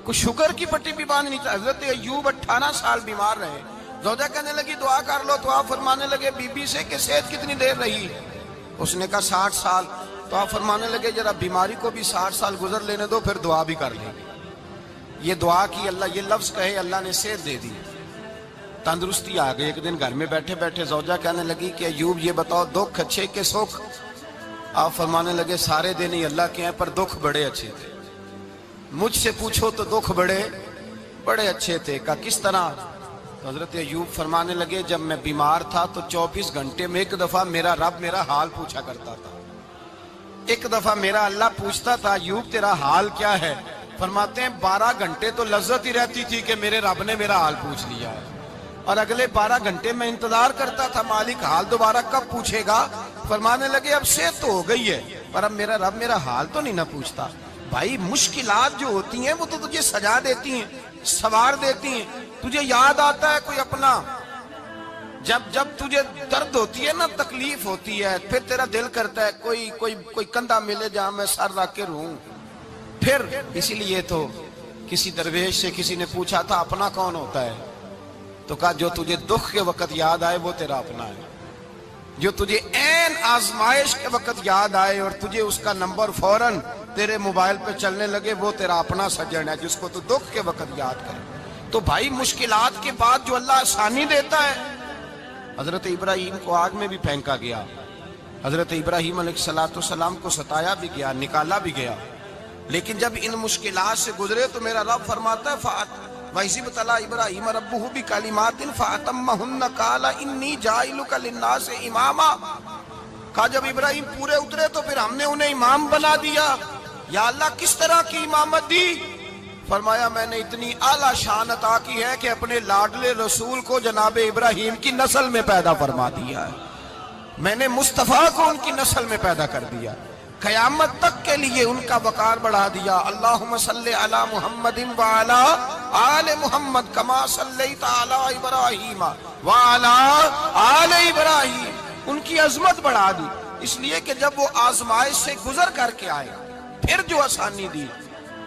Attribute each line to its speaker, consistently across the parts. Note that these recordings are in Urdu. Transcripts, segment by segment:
Speaker 1: کوئی شوگر کی پٹی بھی باندھ نہیں تھا. حضرت ایوب 18 سال بیمار رہے. زوجہ کہنے لگی دعا کر لو تو آپ فرمانے لگے بی بی سے کہ صحت کتنی دیر رہی؟ اس نے کہا 60 سال. تو آپ فرمانے لگے ذرا بیماری کو بھی 60 سال گزر لینے دو پھر دعا بھی کر لیں. یہ دعا کی اللہ، یہ لفظ کہے اللہ نے صحت دے دی، تندرستی آ گئی. ایک دن گھر میں بیٹھے بیٹھے زوجہ کہنے لگی کہ ایوب یہ بتاؤ دکھ اچھے کہ سکھ؟ آپ فرمانے لگے سارے دن ہی اللہ کے ہیں پر دکھ بڑے اچھے تھے. مجھ سے پوچھو تو دکھ بڑے اچھے تھے. کہا کس طرح؟ تو حضرت ایوب فرمانے لگے جب میں بیمار تھا تو 24 گھنٹے میں ایک دفعہ میرا رب میرا حال پوچھا کرتا تھا. ایک دفعہ میرا اللہ پوچھتا تھا ایوب تیرا حال کیا ہے؟ فرماتے ہیں 12 گھنٹے تو لذت ہی رہتی تھی کہ میرے رب نے میرا حال پوچھ لیا ہے، اور اگلے 12 گھنٹے میں انتظار کرتا تھا مالک حال دوبارہ کب پوچھے گا. فرمانے لگے اب صحت تو ہو گئی ہے پر اب میرا رب میرا حال تو نہیں نہ پوچھتا. بھائی مشکلات جو ہوتی ہیں وہ تو تجھے سجا دیتی ہیں، سوار دیتی ہیں. تجھے یاد آتا ہے کوئی اپنا، جب تجھے درد ہوتی ہے نا، تکلیف ہوتی ہے، پھر تیرا دل کرتا ہے کوئی کندھا ملے جہاں میں سر رکھ کے رہوں. پھر اسی لیے تو کسی درویش سے کسی نے پوچھا تھا اپنا کون ہوتا ہے؟ تو کہا جو تجھے دکھ کے وقت یاد آئے وہ تیرا اپنا ہے. جو تجھے عین آزمائش کے وقت یاد آئے اور تجھے اس کا نمبر فوراً تیرے موبائل پہ چلنے لگے وہ تیرا اپنا سجن ہے جس کو تو دکھ کے وقت یاد کرے. تو بھائی مشکلات کے بعد جو اللہ آسانی دیتا ہے. حضرت ابراہیم کو آگ میں بھی پھینکا گیا، حضرت ابراہیم علیہ السلام کو ستایا بھی گیا، نکالا بھی گیا، لیکن جب ان مشکلات سے گزرے تو میرا رب فرماتا ہے وَإِذِ ابْتَلَىٰ إِبْرَاهِيمَ رَبُّهُ بِكَلِمَاتٍ فَأَتَمَّهُنَّ قَالَ إِنِّي جَاعِلُكَ لِلنَّاسِ إِمَامًا. کہا جب ابراہیم پورے اترے تو پھر ہم نے انہیں امام بنا دیا. یا اللہ کس طرح کی امامت دی؟ فرمایا میں نے اتنی اعلیٰ شان عطا کی ہے کہ اپنے لاڈلے رسول کو جناب ابراہیم کی نسل میں پیدا فرما دیا ہے. میں نے مصطفیٰ کو ان کی نسل میں پیدا کر دیا، قیامت تک کے لیے ان کا وقار بڑھا دیا. اللہم صلی علی محمد وعلی آل محمد کما صلیت علی ابراہیم وعلی آل ابراہیم. ان کی عظمت بڑھا دی، اس لیے کہ جب وہ آزمائش سے گزر کر کے آئے پھر جو آسانی دی.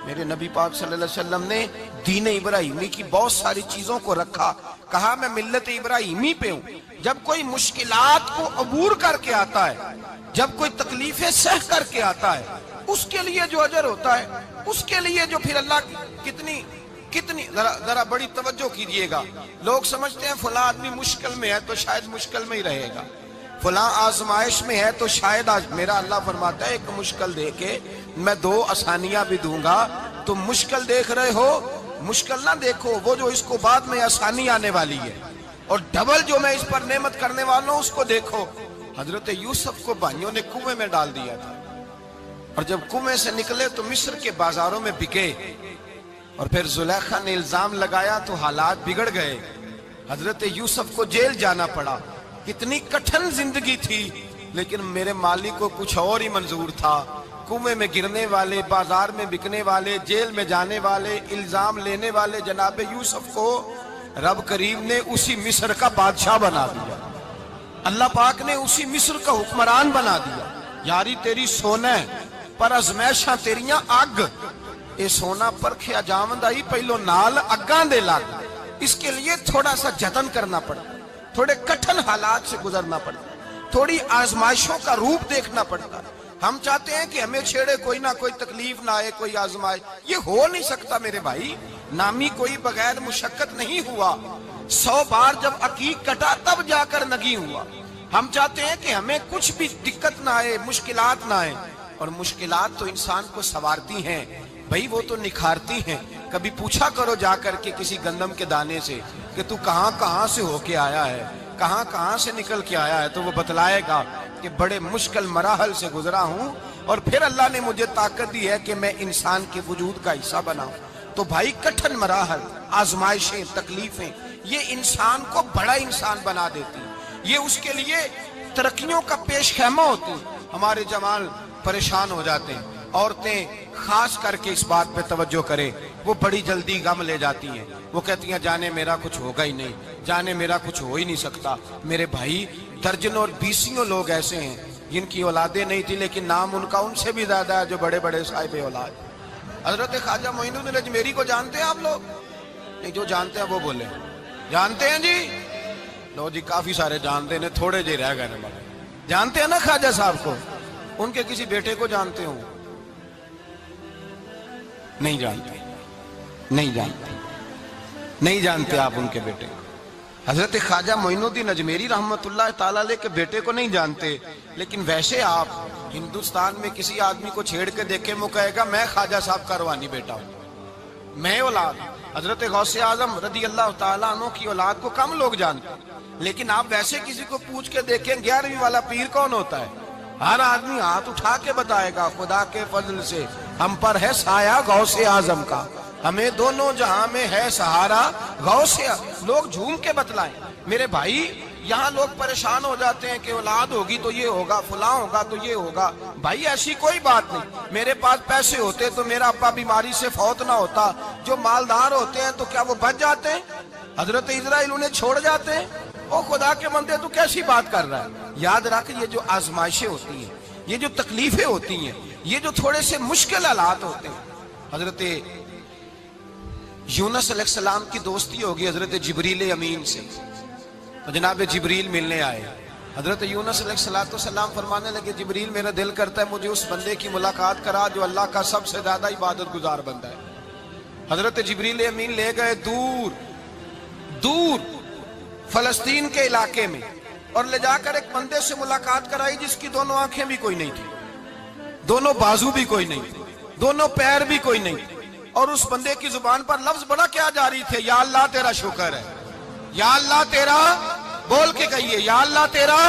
Speaker 1: میرے نبی پاک صلی اللہ علیہ وسلم نے دین ابراہیمی کی بہت ساری چیزوں کو رکھا. کہا میں ملت ابراہیمی پہ ہوں. جب کوئی مشکلات کو عبور کر کے آتا ہے، جب کوئی تکلیفیں سہ کر کے آتا ہے، اس کے لیے جو اجر ہوتا ہے، اس کے لیے جو پھر اللہ کتنی ذرا بڑی توجہ کیجئے گا. لوگ سمجھتے ہیں فلاں آدمی مشکل میں ہے تو شاید مشکل میں ہی رہے گا، فلاں آزمائش میں ہے تو شاید میرا اللہ فرماتا ہے ایک مشکل دے کے میں 2 آسانیاں بھی دوں گا. تم مشکل دیکھ رہے ہو، مشکل نہ دیکھو، وہ جو اس کو بعد میں آسانی آنے والی ہے، اور ڈبل جو میں اس پر نعمت کرنے والا ہوں اس کو دیکھو. حضرت یوسف کو بھائیوں نے کنویں میں ڈال دیا تھا، اور جب کنویں سے نکلے تو مصر کے بازاروں میں بکے، اور پھر زلیخا نے الزام لگایا تو حالات بگڑ گئے. حضرت یوسف کو جیل جانا پڑا. کتنی کٹھن زندگی تھی، لیکن میرے مالک کو کچھ اور ہی منظور تھا. کنویں میں گرنے والے، بازار میں بکنے والے، جیل میں جانے والے، الزام لینے والے جناب یوسف کو رب کریم نے اسی مصر کا بادشاہ بنا دیا. اللہ پاک نے اسی مصر کا حکمران بنا دیا. یاری تیری سونا ہے پر ازمیشاں تیریاں اگ. اے سونا پرکھیا جاوند آئی پہلو نال اگاں دے لگ. اس کے لیے تھوڑا سا جتن کرنا پڑتا، تھوڑے کٹھن حالات سے گزرنا پڑتا، تھوڑی آزمائشوں کا روپ دیکھنا پڑتا. ہم چاہتے ہیں کہ ہمیں چھیڑے کوئی نہ کوئی تکلیف نہ آئے، کوئی آزمائش. یہ ہو نہیں سکتا میرے بھائی. نامی کوئی بغیر مشقت نہیں ہوا. 100 بار جب عقیق کٹا تب جا کر نگی ہوا. ہم چاہتے ہیں کہ ہمیں کچھ بھی دقت نہ آئے، مشکلات نہ آئے. اور مشکلات تو انسان کو سنوارتی ہیں بھائی، وہ تو نکھارتی ہیں. کبھی پوچھا کرو جا کر کے کسی گندم کے دانے سے کہ تو کہاں سے ہو کے آیا ہے، کہاں سے نکل کے آیا ہے، تو وہ بتلائے گا کہ بڑے مشکل مراحل سے گزرا ہوں اور پھر اللہ نے مجھے طاقت دی ہے کہ میں انسان کے وجود کا حصہ بناؤں. تو بھائی کٹھن مراحل، آزمائشیں، تکلیفیں یہ انسان کو بڑا انسان بنا دیتی، یہ اس کے لیے ترقیوں کا پیش خیمہ ہوتی. ہمارے جوان پریشان ہو جاتے ہیں، عورتیں خاص کر کے اس بات پہ توجہ کرے، وہ بڑی جلدی غم لے جاتی ہیں. وہ کہتی ہیں جانے میرا کچھ ہوگا ہی نہیں، جانے میرا کچھ ہو ہی نہیں سکتا. میرے بھائی درجنوں اور بیسیوں لوگ ایسے ہیں جن کی اولادیں نہیں تھی لیکن نام ان کا ان سے بھی زیادہ ہے جو بڑے بڑے صاحب اولاد. حضرت خواجہ معین الدین اجمیری کو جانتے ہیں آپ لوگ؟ نہیں، جو جانتے ہیں وہ بولے جانتے ہیں جی؟ لو جی، کافی سارے جانتے ہیں، تھوڑے جی رہ گئے نا۔ جانتے ہیں نا خواجہ صاحب کو؟ ان کے کسی بیٹے کو جانتے ہوں؟ نہیں جانتے، نہیں جانتے، نہیں جانتے آپ ان کے بیٹے کو۔ حضرت خواجہ معین الدین اجمیری رحمت اللہ تعالیٰ علیہ کے بیٹے کو نہیں جانتے، لیکن ویسے آپ ہندوستان میں کسی آدمی کو چھیڑ کے دیکھیں، وہ کہے گا میں خواجہ صاحب کا روحانی بیٹا ہوں، میں اولاد۔ حضرت غوث اعظم رضی اللہ تعالیٰ عنہ کی اولاد کو کم لوگ جانتے ہیں، لیکن آپ ویسے کسی کو پوچھ کے دیکھیں 11ویں والا پیر کون ہوتا ہے، ہر آدمی ہاتھ اٹھا کے بتائے گا خدا کے فضل سے ہم پر ہے سایہ غوث اعظم کا، ہمیں دونوں جہاں میں ہے سہارا غوث اعظم۔ لوگ جھوم کے بتلائیں۔ میرے بھائی، یہاں لوگ پریشان ہو جاتے ہیں کہ اولاد ہوگی تو یہ ہوگا، فلاں ہوگا تو یہ ہوگا۔ بھائی ایسی کوئی بات نہیں۔ میرے پاس پیسے ہوتے تو میرا ابا بیماری سے فوت نہ ہوتا۔ جو مالدار ہوتے ہیں تو کیا وہ بچ جاتے ہیں؟ حضرت اسرائیل انہیں چھوڑ جاتے ہیں؟ او خدا کے بندے، تو کیسی بات کر رہا ہے؟ یاد رکھ، یہ جو آزمائشیں ہوتی ہیں، یہ جو تکلیفیں ہوتی ہیں، یہ جو تھوڑے سے مشکل حالات ہوتے ہیں۔ حضرت یونس علیہ السلام کی دوستی ہوگی حضرت جبریل امین سے، تو جناب جبریل ملنے آئے۔ حضرت یونس علیہ السلام فرمانے لگے جبریل میرا دل کرتا ہے مجھے اس بندے کی ملاقات کرا جو اللہ کا سب سے زیادہ عبادت گزار بندہ ہے۔ حضرت جبریل امین لے گئے دور دور فلسطین کے علاقے میں، اور لے جا کر ایک بندے سے ملاقات کرائی جس کی دونوں آنکھیں بھی کوئی نہیں تھی، دونوں بازو بھی کوئی نہیں تھی، دونوں پیر بھی کوئی نہیں تھی، اور اس بندے کی زبان پر لفظ بڑا کیا جاری تھے، یا اللہ تیرا شکر ہے، یا اللہ تیرا، بول کے کہیے، یا اللہ تیرا،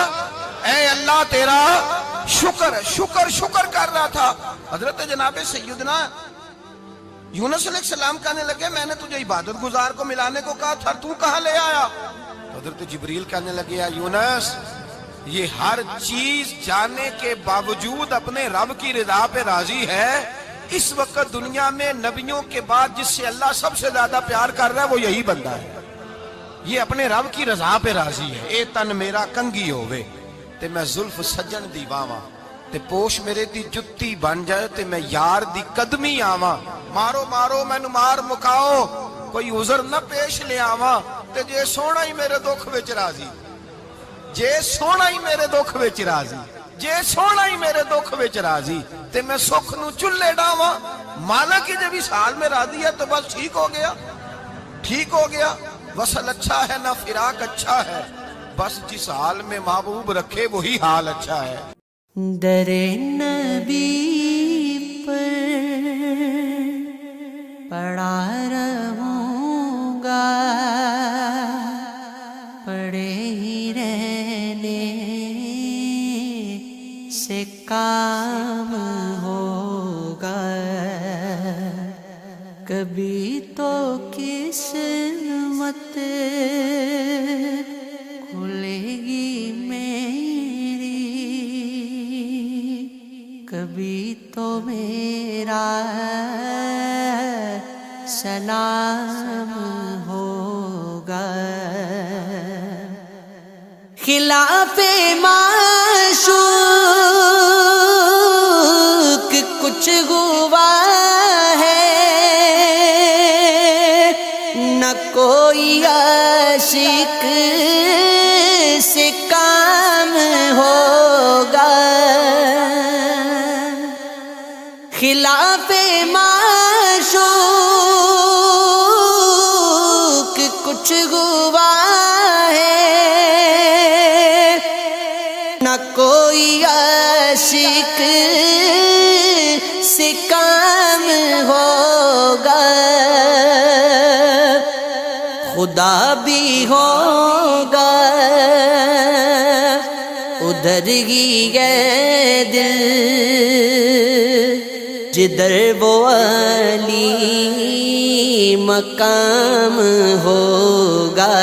Speaker 1: اے اللہ تیرا شکر ہے۔ شکر شکر کر رہا تھا۔ حضرت جناب سیدنا یونس علیہ السلام کہنے لگے میں نے تجھے عبادت گزار کو ملانے کو کہا تھا، تو کہاں لے آیا؟ حضرت جبریل کہنے لگے یا یونس، یہ ہر چیز جانے کے باوجود اپنے رب کی رضا پہ راضی ہے۔ اس وقت دنیا میں نبیوں کے بعد جس سے اللہ سب سے زیادہ پیار کر رہا ہے وہ یہی بندہ ہے، یہ اپنے رب کی رضا پہ راضی ہے۔ اے تن میرا کنگی ہووے تے میں زلف سجن دی واواں، تے پوش میرے دی جتی بن جائے تے میں یار دی قدمی آواں۔ مارو مارو مینو مار مکاؤ، کوئی عذر نہ پیش لے آواں، تے جے سونا ہی میرے دکھ وچ راضی، جے سونا ہی میرے دکھ وچ راضی، جے سونا ہی میرے دکھ وچ راضی، تے میں سکھ نو چلے ڈاواں۔ مالک کی جب اس حال میں راضی ہے تو بس ٹھیک ہو گیا، ٹھیک ہو گیا۔ وصل اچھا ہے نہ فراق اچھا ہے، بس جس حال میں محبوب رکھے وہی حال اچھا ہے۔
Speaker 2: در نبی پر پڑا رہوں گا، پڑے ہی رہنے سے کام ہوگا، کبھی تو قسمت کھلے گی میری، کبھی تو میرا سلام ہوگا۔ خلاف معشوق کچھ ہوا ہے، نہ کوئی عاشق سے کام ہوگا۔ خلاف معشوق کچھ ہوا ہے، نہ کوئی عاشق سے کام ہوگا۔ خدا بھی ہوگا ادھر ہی ہے دل جدھر وہ علی مقام ہوگا۔